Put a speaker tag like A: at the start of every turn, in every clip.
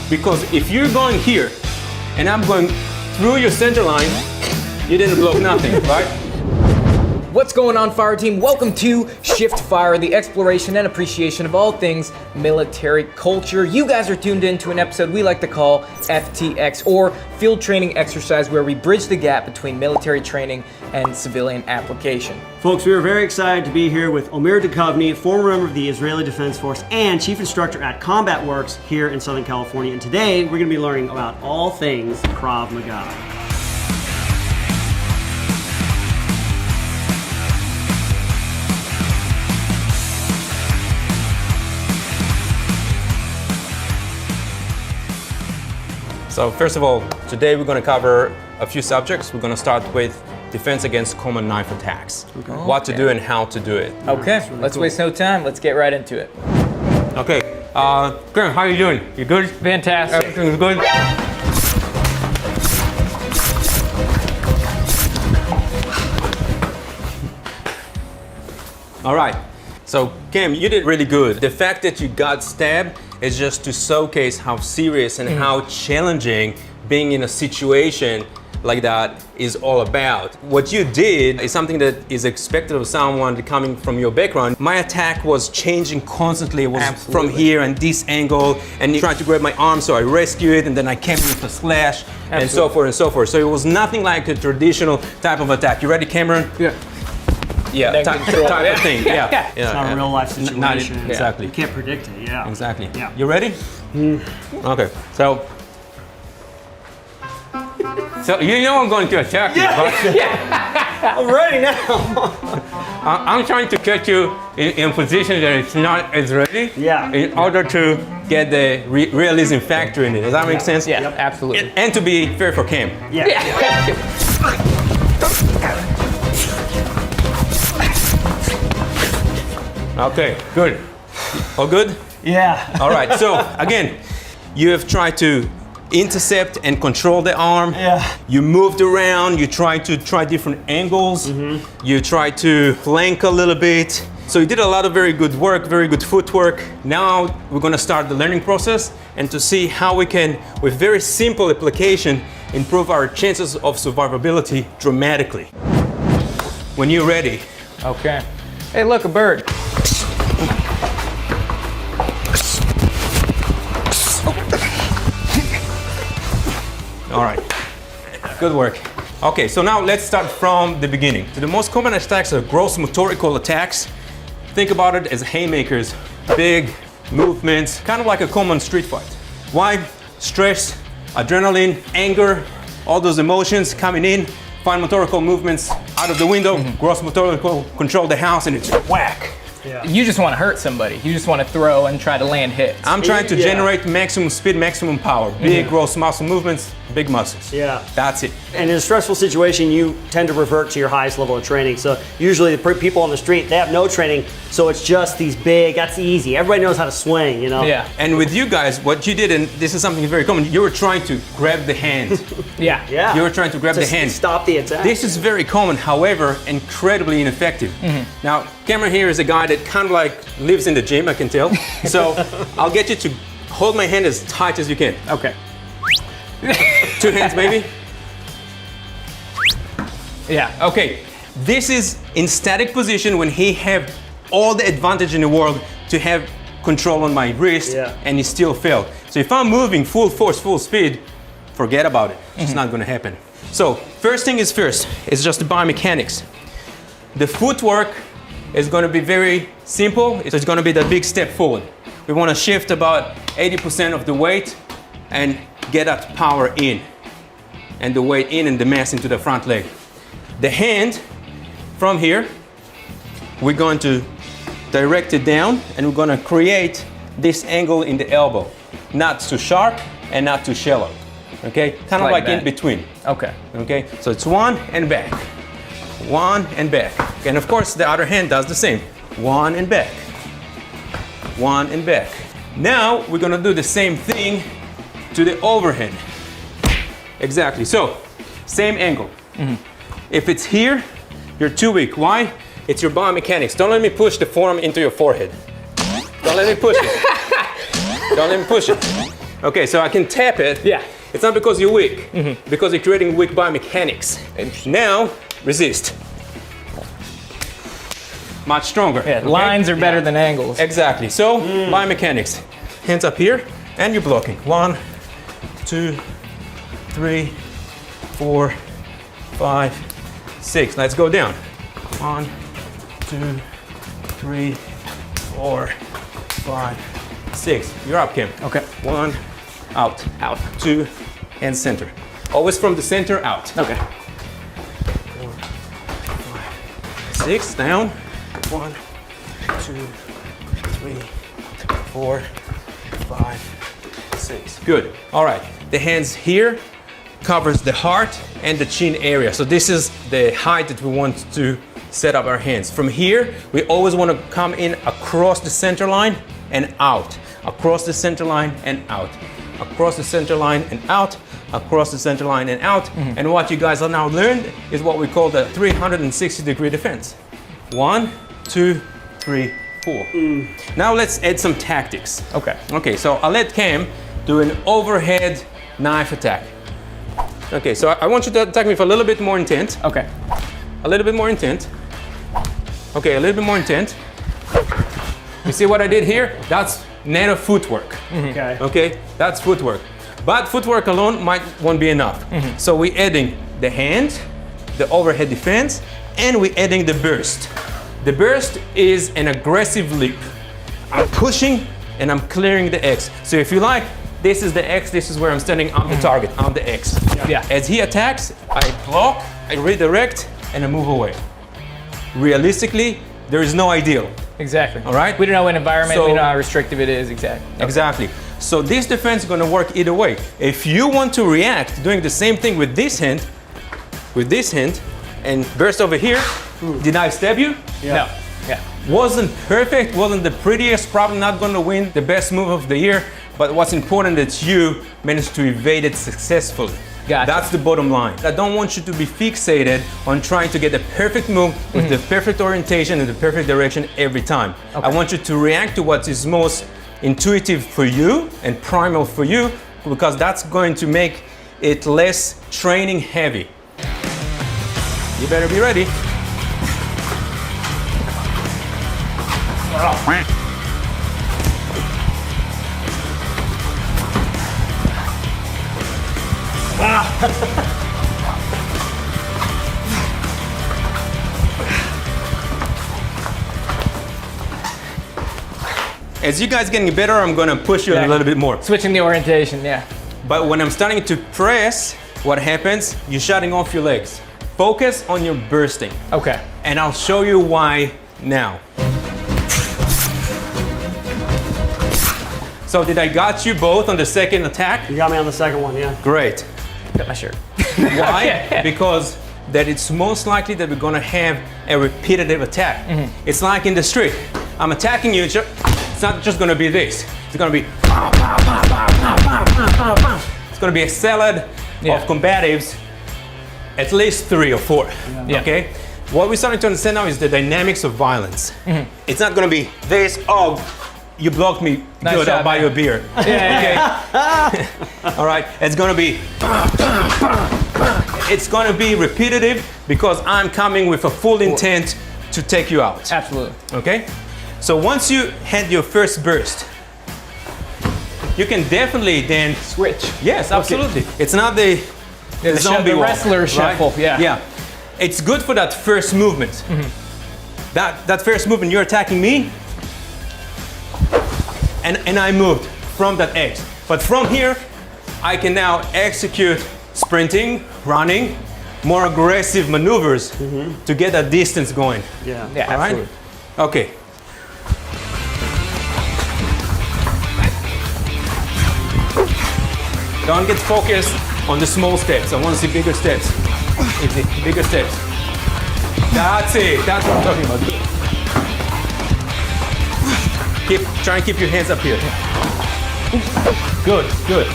A: Because if you're going here and I'm going through your center line, you didn't block nothing, right?
B: What's going on, Fire Team? Welcome to Shift Fire, the exploration and appreciation of all things military culture. You guys are tuned in to an episode we like to call FTX, or Field Training Exercise, where we bridge the gap between military training and civilian application.
C: Folks, we are very excited to be here with Omer Duchovny, former member of the Israeli Defense Force and chief instructor at Combat Works here in Southern California. And today, we're going to be learning about all things Krav Maga.
A: So first of all, today we're going to cover a few subjects. We're going to start with defense against common knife attacks. Okay. What to do and how to do it.
B: Okay, really let's waste no time. Let's get right into it.
A: Okay, Graham, how are you doing? You good?
B: Fantastic.
A: Everything's good? All right, so Cam, you did really good. The fact that you got stabbed is just to showcase how serious and how challenging being in a situation like that is all about. What you did is something that is expected of someone coming from your background. My attack was changing constantly. It was from here and this angle, and you tried to grab my arm, so I rescued it, and then I came with a slash, and so forth and so forth. So it was nothing like a traditional type of attack. You ready, Cameron?
C: Yeah.
A: Yeah, type of thing. Yeah.
C: It's not a real life situation.
A: Exactly.
C: You can't predict it. Yeah.
A: Exactly.
C: Yeah.
A: You ready? Okay. So you know I'm going to attack you, right?
C: Yeah. I'm ready now.
A: I'm trying to catch you in a position that it's not as ready.
C: Yeah.
A: In order to get the realism factor in it. Does that make sense?
B: Yeah, absolutely.
A: And to be fair for Cam.
C: Yeah.
A: Okay, good. All good?
C: Yeah.
A: All right, so again, you have tried to intercept and control the arm.
C: Yeah.
A: You moved around, you tried to try different angles. You tried to flank a little bit. So you did a lot of very good work, very good footwork. Now we're gonna start the learning process and to see how we can, with very simple application, improve our chances of survivability dramatically. When you're ready.
B: Okay. Hey, look, a bird.
A: All right, good work. Okay, so now let's start from the beginning. So the most common attacks are gross motorical attacks. Think about it as haymakers, big movements, kind of like a common street fight. Why? Stress, adrenaline, anger, all those emotions coming in, fine motorical movements out of the window, gross motorical control the house, and it's whack.
C: Yeah.
B: You just want to hurt somebody. You just want to throw and try to land hits.
A: I'm trying to generate maximum speed, maximum power. Big gross muscle movements, big muscles.
C: Yeah.
A: That's it.
C: And in a stressful situation, you tend to revert to your highest level of training. So usually the people on the street, they have no training, so it's just these big, that's easy. Everybody knows how to swing, you know?
B: Yeah.
A: And with you guys, what you did, and this is something very common, you were trying to grab the hand.
B: Yeah.
C: Yeah.
A: You were trying to grab the hand.
C: Stop the attack.
A: This is very common, however, incredibly ineffective. Now, Cameron here is a guy that kind of like lives in the gym, I can tell. So I'll get you to hold my hand as tight as you can.
B: Okay.
A: 2 hands maybe.
B: Yeah.
A: Okay, this is in static position when he have all the advantage in the world to have control on my wrist, and he still failed. So if I'm moving full force, full speed, forget about it. It's not gonna happen. So first thing is first, it's just the biomechanics. The footwork is gonna be very simple. It's gonna be the big step forward. We wanna shift about 80% of the weight and get that power in, and the weight in and the mass into the front leg. The hand, from here, we're going to direct it down, and we're gonna create this angle in the elbow. Not too sharp and not too shallow, okay? Kind of like in between.
B: Okay.
A: Okay, so it's one and back. One and back. And of course, the other hand does the same. One and back. One and back. Now, we're gonna do the same thing to the overhead. Exactly, so, same angle. If it's here, you're too weak. Why? It's your biomechanics. Don't let me push the forearm into your forehead. Don't let me push it. Don't let me push it. Okay, so I can tap it.
B: Yeah.
A: It's not because you're weak, because you're creating weak biomechanics. Now, resist. Much stronger.
B: Yeah,
A: okay?
B: lines are better than angles.
A: Exactly. So, biomechanics. Hands up here, and you're blocking. 1, 2, 3, 4, 5, 6. Let's go down. 1, 2, 3, 4, 5, 6. You're up, Kim.
B: Okay.
A: 1, out.
B: Out.
A: 2, and center. Always from the center out.
B: Okay.
A: 4, 5, 6. Down. 1, 2, 3, 4, 5, 6. Good. All right. The hands here covers the heart and the chin area. So this is the height that we want to set up our hands. From here, we always want to come in across the center line and out. Across the center line and out. Across the center line and out. Across the center line and out. And what you guys have now learned is what we call the 360-degree defense. 1, 2, 3, 4. Now let's add some tactics.
B: Okay.
A: Okay, so I'll let Cam do an overhead knife attack. Okay, so I want you to attack me for a little bit more intent.
B: Okay.
A: A little bit more intent. Okay, a little bit more intent. You see what I did here? That's native footwork.
C: Okay.
A: Okay, that's footwork. But footwork alone won't be enough. So we're adding the hand, the overhead defense, and we're adding the burst. The burst is an aggressive leap. I'm pushing and I'm clearing the X. So if you like, this is the X, this is where I'm standing, I'm the target, I'm the X.
B: Yeah.
A: As he attacks, I block, I redirect, and I move away. Realistically, there is no ideal.
B: Exactly.
A: All right?
B: We don't know what environment,
A: So-
B: we know how restrictive it is, exactly.
A: Exactly. So this defense is gonna work either way. If you want to react doing the same thing with this hand, and burst over here, did I stab you?
B: No. Yeah.
A: Wasn't perfect, wasn't the prettiest, probably not gonna win the best move of the year, but what's important is you managed to evade it successfully.
B: Gotcha.
A: That's the bottom line. I don't want you to be fixated on trying to get the perfect move with the perfect orientation and the perfect direction every time.
B: Okay.
A: I want you to react to what is most intuitive for you and primal for you, because that's going to make it less training heavy. You better be ready. As you guys getting better, I'm gonna push you a little bit more.
B: Switching the orientation, yeah.
A: But when I'm starting to press, what happens? You're shutting off your legs. Focus on your bursting.
B: Okay.
A: And I'll show you why now. So did I got you both on the second attack?
C: You got me on the second one, yeah.
A: Great.
B: Got my shirt.
A: Why? Because that it's most likely that we're gonna have a repetitive attack. It's like in the street. I'm attacking you, it's not just gonna be this. It's gonna be it's gonna be a salad of combatives, at least 3 or 4, okay? What we're starting to understand now is the dynamics of violence. It's not gonna be this, oh, you blocked me,
B: Nice
A: good,
B: job,
A: I'll buy
B: man.
A: you a beer. Okay? All right, it's gonna be, it's gonna be repetitive because I'm coming with a full intent to take you out,
B: Absolutely.
A: okay? So once you had your first burst, you can definitely then
B: Switch.
A: Yes, absolutely. It's not the zombie
B: the
A: walk,
B: wrestler
A: right?
B: shuffle, yeah.
A: Yeah. It's good for that first movement. That first movement, you're attacking me, and I moved from that X. But from here, I can now execute sprinting, running, more aggressive maneuvers to get that distance going.
C: Yeah.
B: Yeah,
A: All right?
B: absolutely.
A: Okay. Don't get focused on the small steps. I want to see bigger steps. Easy, bigger steps. That's it. That's what I'm talking about. Try and keep your hands up here. Good, good.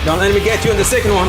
A: Don't let me get you on the second one.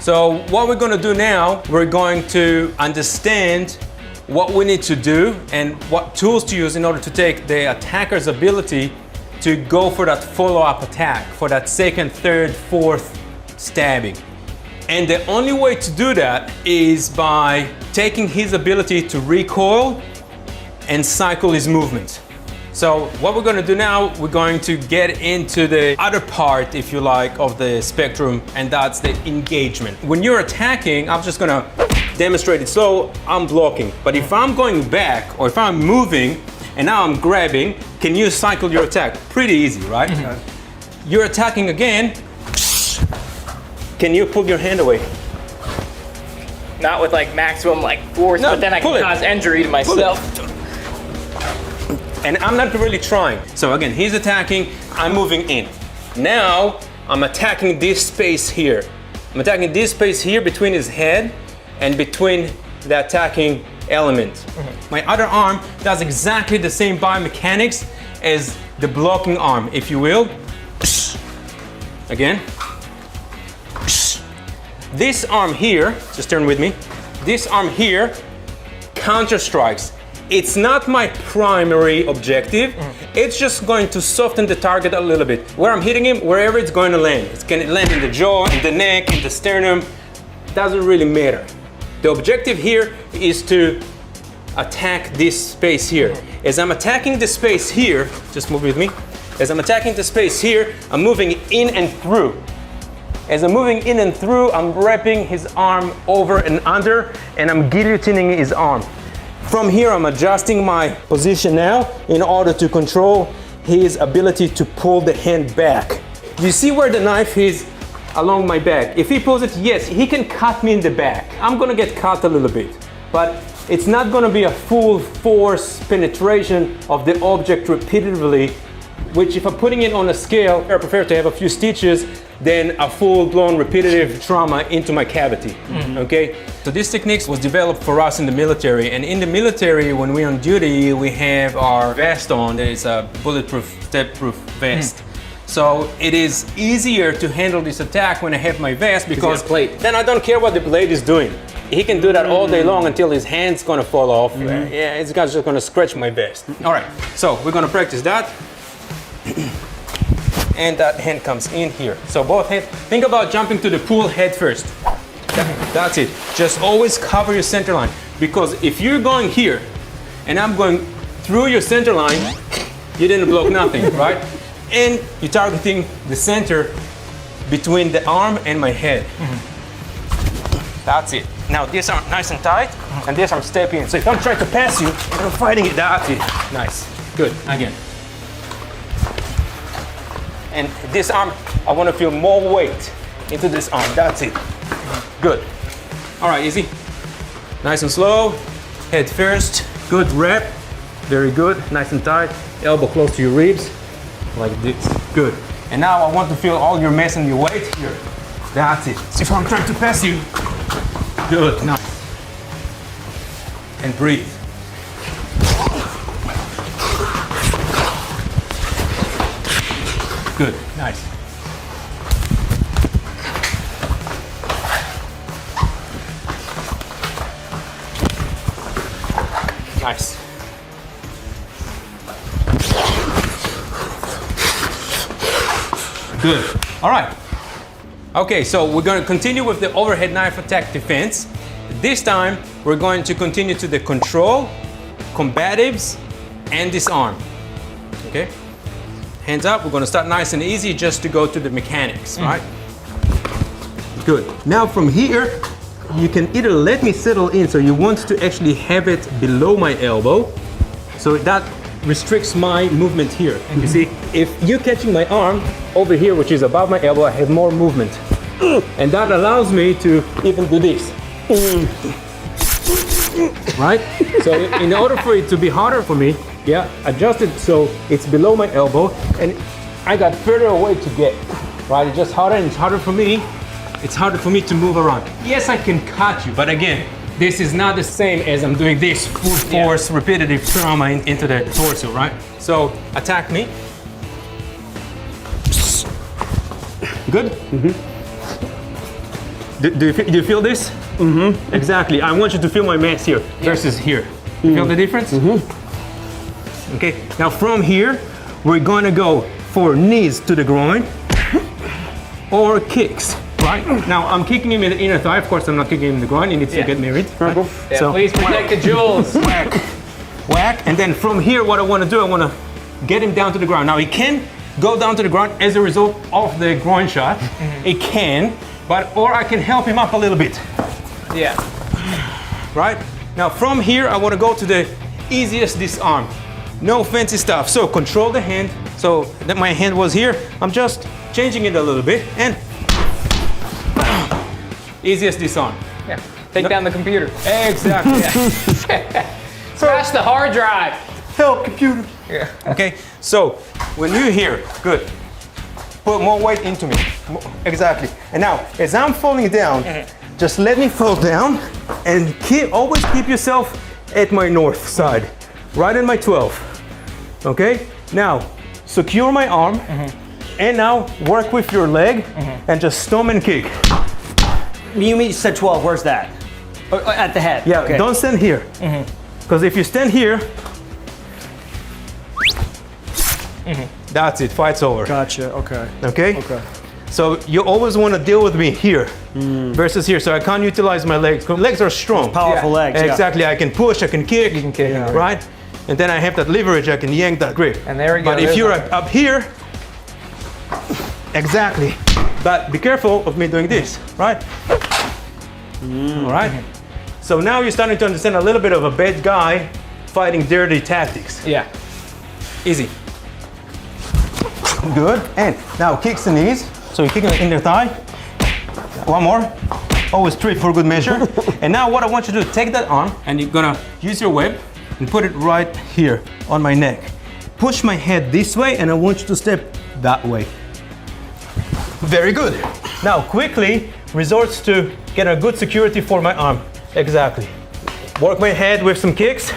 A: So what we're gonna do now, we're going to understand what we need to do and what tools to use in order to take the attacker's ability to go for that follow-up attack, for that second, third, fourth stabbing. And the only way to do that is by taking his ability to recoil and cycle his movement. So what we're gonna do now, we're going to get into the other part, if you like, of the spectrum, and that's the engagement. When you're attacking, I'm just gonna demonstrate it slow, I'm blocking. But if I'm going back, or if I'm moving, and now I'm grabbing, can you cycle your attack? Pretty easy, right? Mm-hmm. You're attacking again, can you pull your hand away?
B: Not with like maximum like force, no, but then I can cause injury to myself.
A: And I'm not really trying. So again, he's attacking, I'm moving in. Now, I'm attacking this space here. I'm attacking this space here between his head and between the attacking element. Mm-hmm. My other arm does exactly the same biomechanics as the blocking arm, if you will. Again. This arm here, just turn with me. This arm here counter strikes. It's not my primary objective. It's just going to soften the target a little bit. Where I'm hitting him, wherever it's going to land. It's going to land in the jaw, in the neck, in the sternum. Doesn't really matter. The objective here is to attack this space here. As I'm attacking the space here, just move with me. As I'm attacking the space here, I'm moving in and through. As I'm moving in and through, I'm wrapping his arm over and under, and I'm guillotining his arm. From here, I'm adjusting my position now in order to control his ability to pull the hand back. You see where the knife is along my back. If he pulls it, yes, he can cut me in the back. I'm gonna get cut a little bit, but it's not gonna be a full force penetration of the object repeatedly, which if I'm putting it on a scale, I prefer to have a few stitches than a full-blown repetitive trauma into my cavity, okay? So this technique was developed for us in the military, and in the military, when we're on duty, we have our vest on. That is a bulletproof, step-proof vest. So it is easier to handle this attack when I have my vest because then I don't care what the blade is doing. He can do that all day long until his hand's gonna fall off. Yeah, it's just gonna scratch my vest. All right, so we're gonna practice that. And that hand comes in here. So both hands, think about jumping to the pool head first. That's it. Just always cover your center line, because if you're going here and I'm going through your center line, you didn't block nothing, right? And you're targeting the center between the arm and my head. That's it. Now this arm nice and tight, and this arm step in. So if I'm trying to pass you, I'm fighting it. That's it. Nice. Good. Again. And this arm, I want to feel more weight into this arm. That's it. Good. All right, Izzy. Nice and slow. Head first. Good rep. Very good. Nice and tight. Elbow close to your ribs. Like this. Good. And now I want to feel all your mass and your weight here. That's it. So if I'm trying to pass you. Good. Nice. And breathe. Good, nice. Nice. Good. All right. Okay, so we're going to continue with the overhead knife attack defense. This time, we're going to continue to the control, combatives, and disarm. Okay? Hands up, we're gonna start nice and easy just to go to the mechanics, right? Good. Now from here, you can either let me settle in, so you want to actually have it below my elbow, so that restricts my movement here. You see, if you're catching my arm over here, which is above my elbow, I have more movement. And that allows me to even do this. Right? So in order for it to be harder for me, yeah, adjust it so it's below my elbow, and I got further away to get, right? It's just harder, and it's harder for me. It's harder for me to move around. Yes, I can cut you, but again, this is not the same as I'm doing this full force, repetitive trauma into the torso, right? So attack me. Good? Do you feel this? Mm-hmm. Exactly. I want you to feel my mass here versus here. You feel the difference? Mm-hmm. Okay. Now from here, we're gonna go for knees to the groin or kicks. Right? Now I'm kicking him in the inner thigh. Of course, I'm not kicking him in the groin. He needs to get married. Right?
B: Yeah, so please protect the jewels.
A: Whack, whack, and then from here, what I want to do, I want to get him down to the ground. Now he can go down to the ground as a result of the groin shot. Mm-hmm. It can, or I can help him up a little bit.
B: Yeah.
A: Right? Now from here, I want to go to the easiest disarm. No fancy stuff. So control the hand. So that my hand was here. I'm just changing it a little bit and easiest disarm.
B: Yeah. Take down the computer.
A: Exactly.
B: Smash the hard drive.
A: Help, computer.
B: Yeah.
A: Okay. So when you're here, good. Put more weight into me. Exactly. And now, as I'm falling down, just let me fall down and always keep yourself at my north side, right in my 12. Okay. Now, secure my arm, and now work with your leg and just stomp and kick.
C: You mean you said 12, where's that? At the head.
A: Yeah,
C: okay.
A: Don't stand here. Because if you stand here, that's it, fight's over.
C: Gotcha, okay.
A: Okay?
C: Okay.
A: So you always want to deal with me here versus here. So I can't utilize my legs. Legs are strong.
C: Powerful legs, yeah.
A: Exactly, I can push, I can kick.
B: You can kick.
C: Yeah.
A: Right? And then I have that leverage, I can yank that grip.
B: And there we go.
A: But if you're up here, exactly. But be careful of me doing this, right? All right? So now you're starting to understand a little bit of a bad guy fighting dirty tactics.
B: Yeah.
A: Easy. Good. And now kicks the knees. So you're kicking in the thigh. One more. Always 3 for good measure. And now what I want you to do, take that arm and you're gonna use your whip and put it right here on my neck. Push my head this way and I want you to step that way. Very good. Now quickly resorts to get a good security for my arm. Exactly. Work my head with some kicks.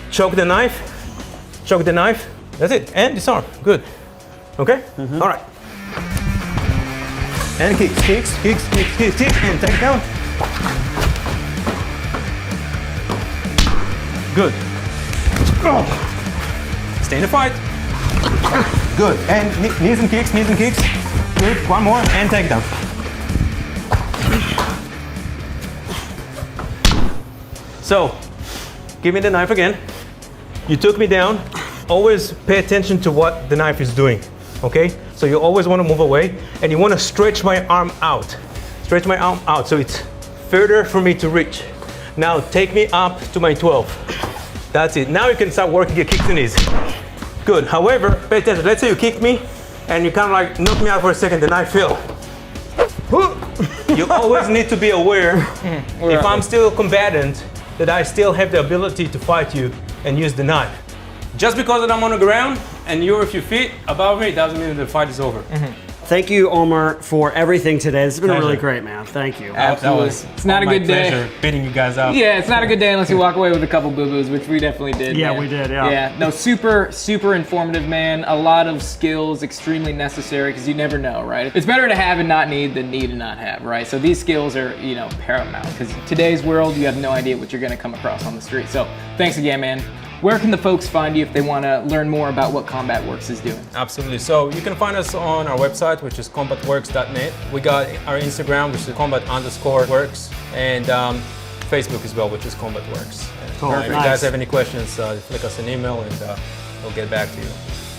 A: Choke the knife. Choke the knife. That's it. And disarm. Good. Okay? All right. And kicks, kicks, kicks, kicks, kicks, kicks, and take down. Good. Stay in the fight. Good. And knees and kicks, knees and kicks. Good. One more and take down. So, give me the knife again. You took me down. Always pay attention to what the knife is doing. Okay? So you always want to move away and you want to stretch my arm out. Stretch my arm out so it's further for me to reach. Now take me up to my 12. That's it. Now you can start working your kicks and knees. Good. However, pay attention. Let's say you kicked me and you kind of like knocked me out for a second, the knife fell. You always need to be aware if I'm still a combatant that I still have the ability to fight you and use the knife. Just because I'm on the ground and you're a few feet above me doesn't mean the fight is over.
C: Thank you, Omar, for everything today. This has been
A: Pleasure.
C: really great, man. Thank you.
B: Absolutely. It's not a good day.
A: Pleasure beating you guys out.
B: Yeah, it's not a good day unless you walk away with a couple boo-boos, which we definitely did.
C: Yeah,
B: man.
C: we did, yeah.
B: Yeah, no, super informative, man. A lot of skills, extremely necessary, because you never know, right? It's better to have and not need than need and not have, right? So these skills are, you know, paramount, because today's world, you have no idea what you're gonna come across on the street. So thanks again, man. Where can the folks find you if they want to learn more about what Combat Works is doing?
A: Absolutely. So you can find us on our website, which is combatworks.net. We got our Instagram, which is combat_works, and Facebook as well, which is Combat Works.
C: Cool.
A: If you guys have any questions, flick us an email and we'll get back to you.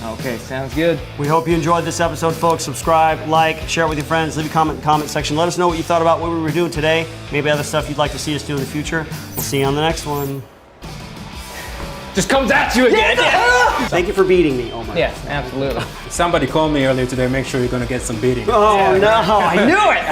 B: Okay, sounds good.
C: We hope you enjoyed this episode, folks. Subscribe, like, share it with your friends, leave a comment in the comment section. Let us know what you thought about what we were doing today. Maybe other stuff you'd like to see us do in the future. We'll see you on the next one.
B: Just comes at you again. Yeah.
C: Thank you for beating me, Omar.
B: Yes, absolutely.
A: Somebody called me earlier today. Make sure you're going to get some beating.
C: Oh, no. I knew it.